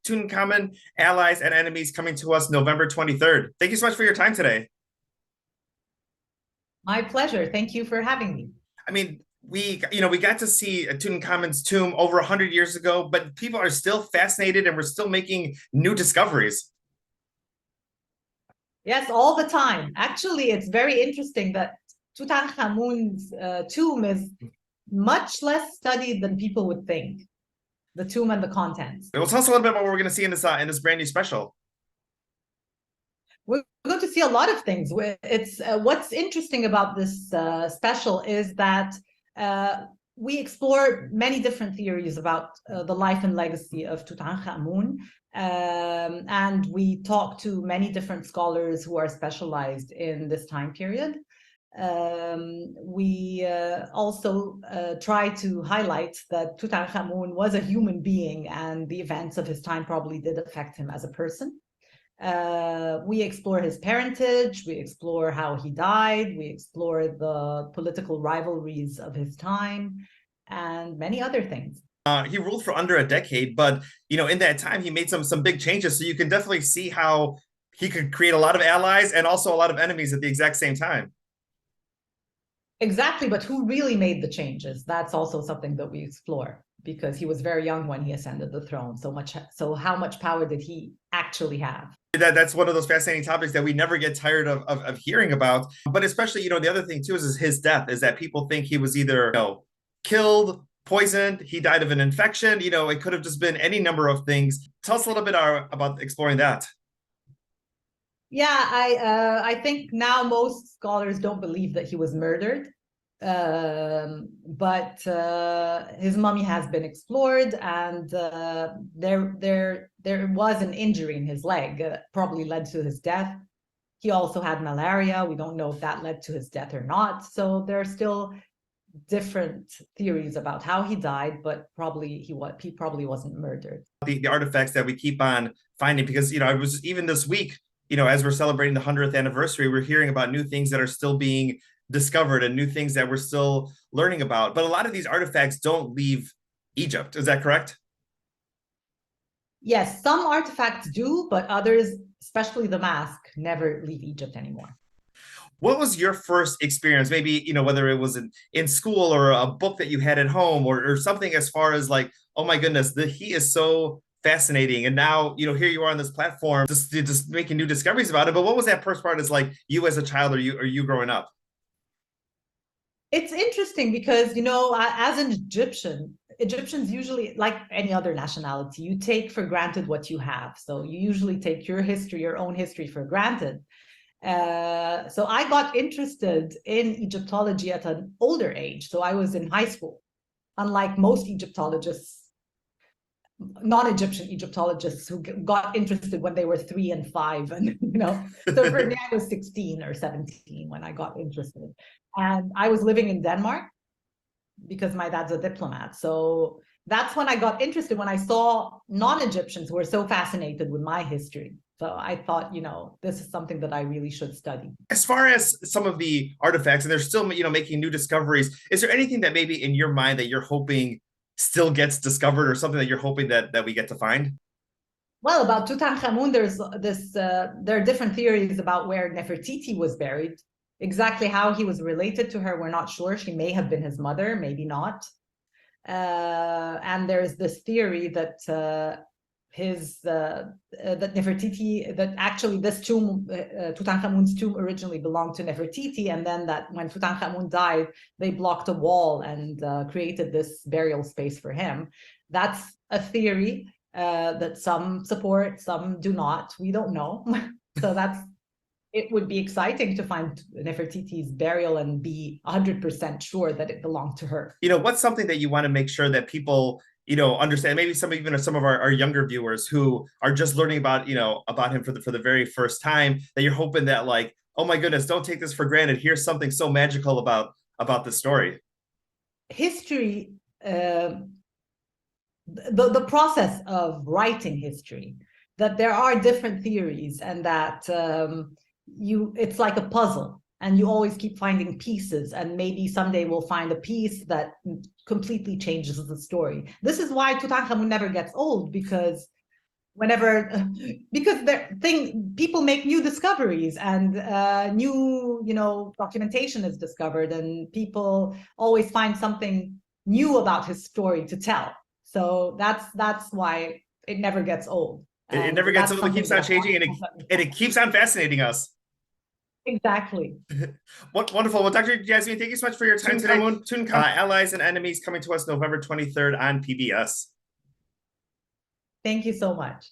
Tutankhamun, Allies and Enemies coming to us November 23rd. Thank you so much for your time today. My pleasure. Thank you for having me. I mean, we got to see Tutankhamun's tomb over 100 years ago, but people are still fascinated and we're still making new discoveries. Yes, all the time. Actually, it's very interesting that Tutankhamun's tomb is much less studied than people would think. The tomb and the contents. Well, tell us a little bit about what we're going to see in this brand new special. We're going to see a lot of things. It's what's interesting about this special is that we explore many different theories about the life and legacy of Tutankhamun, and we talk to many different scholars who are specialized in this time period. We also try to highlight that Tutankhamun was a human being, and the events of his time probably did affect him as a person. We explore his parentage, we explore how he died, we explore the political rivalries of his time, and many other things. He ruled for under a decade, but in that time he made some big changes. So you can definitely see how he could create a lot of allies and also a lot of enemies at the exact same time. Exactly, but who really made the changes? That's also something that we explore, because he was very young when he ascended the throne. So how much power did he actually have? That's one of those fascinating topics that we never get tired of hearing about. But especially, the other thing too is his death, is that people think he was either killed, poisoned, he died of an infection. It could have just been any number of things. Tell us a little bit about exploring that. Yeah, I think now most scholars don't believe that he was murdered, but his mummy has been explored, and there was an injury in his leg, probably led to his death. He also had malaria. We don't know if that led to his death or not. So there are still different theories about how he died, but he probably wasn't murdered. The artifacts that we keep on finding, because I was even this week, as we're celebrating the 100th anniversary, we're hearing about new things that are still being discovered and new things that we're still learning about. But a lot of these artifacts don't leave Egypt. Is that correct? Yes, some artifacts do, but others, especially the mask, never leave Egypt anymore. What was your first experience? Maybe, whether it was in school or a book that you had at home, or something as far as like, oh my goodness, he is so fascinating. And now, here you are on this platform, just making new discoveries about it. But what was that first part as like you as a child, or you growing up? It's interesting because, as an Egyptians usually, like any other nationality, you take for granted what you have. So you usually take your own history for granted. So I got interested in Egyptology at an older age. So I was in high school, unlike most Egyptologists, non-Egyptian Egyptologists who got interested when they were 3 and 5. And, so for me, I was 16 or 17 when I got interested. And I was living in Denmark because my dad's a diplomat. So that's when I got interested, when I saw non-Egyptians who were so fascinated with my history. So I thought, this is something that I really should study. As far as some of the artifacts, and they're still, making new discoveries, is there anything that maybe in your mind that you're hoping still gets discovered, or something that you're hoping that we get to find? Well, about Tutankhamun, there are different theories about where Nefertiti was buried. Exactly how he was related to her, we're not sure. She may have been his mother, maybe not. And there's this theory that that Nefertiti, that actually this tomb, Tutankhamun's tomb, originally belonged to Nefertiti, and then that when Tutankhamun died, they blocked a wall and created this burial space for him. That's a theory that some support, some do not. We don't know. So it would be exciting to find Nefertiti's burial and be 100% sure that it belonged to her. What's something that you want to make sure that people understand, maybe some of our younger viewers who are just learning about him for the very first time, that you're hoping that, like, oh my goodness, don't take this for granted, here's something so magical about the story? History, the process of writing history, that there are different theories, and that it's like a puzzle, and you always keep finding pieces, and maybe someday we'll find a piece that completely changes the story. This is why Tutankhamun never gets old, because whenever, because people make new discoveries, and new, documentation is discovered, and people always find something new about his story to tell. So that's why it never gets old. It And never gets that's old. It something keeps on that changing, and it keeps on fascinating us. exactly. Wonderful. Well, Dr. Yasmin, thank you so much for your time today. Tutankhamun, Allies and Enemies, coming to us November 23rd on PBS. Thank you so much.